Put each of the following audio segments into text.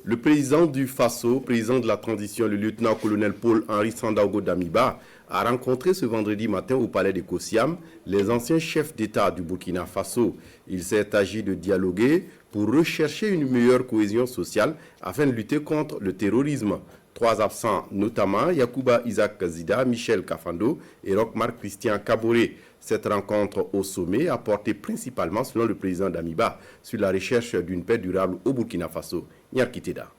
Le président du Faso, président de la transition, le lieutenant-colonel Paul-Henri Sandaogo Damiba, a rencontré ce vendredi matin au palais de Kosiam les anciens chefs d'État du Burkina Faso. Il s'est agi de dialoguer pour rechercher une meilleure cohésion sociale afin de lutter contre le terrorisme. 3 absents, notamment Yacouba Isaac Zida, Michel Kafando et Roch-Marc Christian Kaboré. Cette rencontre au sommet a porté principalement, selon le président Damiba, sur la recherche d'une paix durable au Burkina Faso. Nyarkiteda.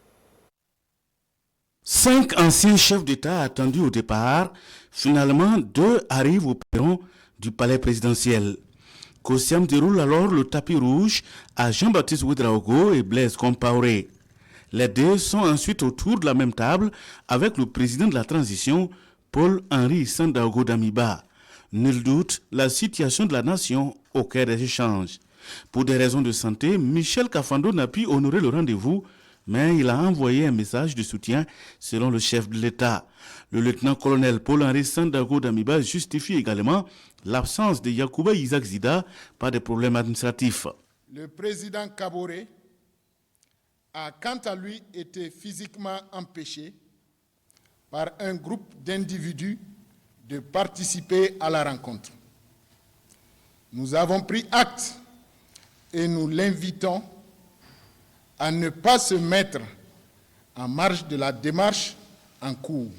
5 anciens chefs d'État attendus au départ, finalement 2 arrivent au perron du palais présidentiel. Kosiam déroule alors le tapis rouge à Jean-Baptiste Ouedraogo et Blaise Compaoré. Les 2 sont ensuite autour de la même table avec le président de la transition, Paul-Henri Sandaogo Damiba. Nul doute, la situation de la nation au cœur des échanges. Pour des raisons de santé, Michel Kafando n'a pu honorer le rendez-vous, mais il a envoyé un message de soutien selon le chef de l'État. Le lieutenant-colonel Paul-Henri Sandaogo Damiba justifie également l'absence de Yacouba Isaac Zida par des problèmes administratifs. Le président Kaboré a quant à lui été physiquement empêché par un groupe d'individus de participer à la rencontre. Nous avons pris acte et nous l'invitons à ne pas se mettre en marge de la démarche en cours.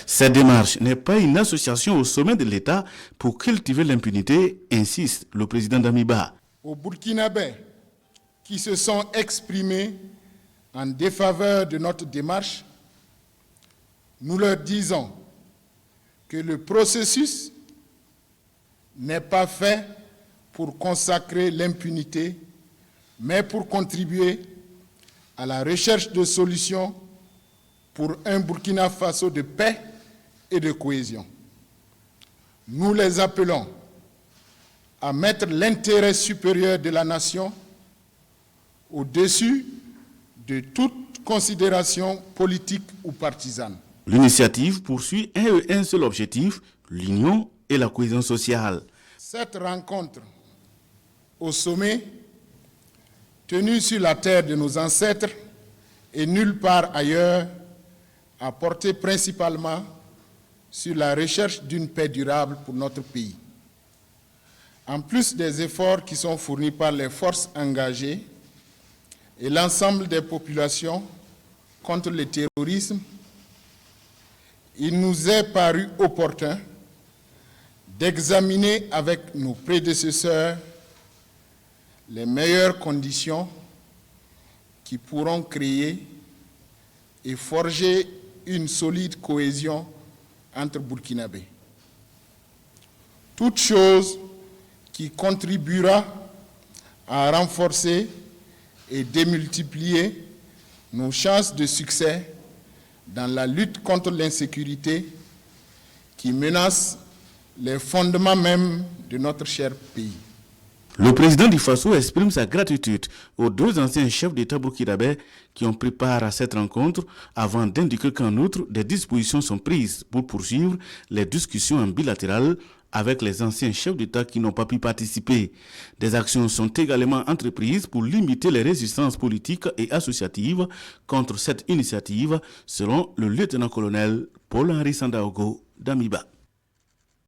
Cette démarche n'est pas une association au sommet de l'État pour cultiver l'impunité, insiste le président Damiba. Aux Burkinabés qui se sont exprimés en défaveur de notre démarche, nous leur disons que le processus n'est pas fait pour consacrer l'impunité, mais pour contribuer à la recherche de solutions pour un Burkina Faso de paix et de cohésion. Nous les appelons à mettre l'intérêt supérieur de la nation au-dessus de toute considération politique ou partisane. L'initiative poursuit un seul objectif, l'union et la cohésion sociale. Cette rencontre au sommet, tenue sur la terre de nos ancêtres et nulle part ailleurs, a porté principalement sur la recherche d'une paix durable pour notre pays. En plus des efforts qui sont fournis par les forces engagées et l'ensemble des populations contre le terrorisme, il nous est paru opportun d'examiner avec nos prédécesseurs les meilleures conditions qui pourront créer et forger une solide cohésion entre Burkinabés. Toute chose qui contribuera à renforcer et démultiplier nos chances de succès dans la lutte contre l'insécurité qui menace les fondements même de notre cher pays. Le président du Faso exprime sa gratitude aux 2 anciens chefs d'État burkinabés qui ont pris part à cette rencontre avant d'indiquer qu'en outre, des dispositions sont prises pour poursuivre les discussions en bilatéral avec les anciens chefs d'État qui n'ont pas pu participer. Des actions sont également entreprises pour limiter les résistances politiques et associatives contre cette initiative, selon le lieutenant-colonel Paul-Henri Sandaogo Damiba.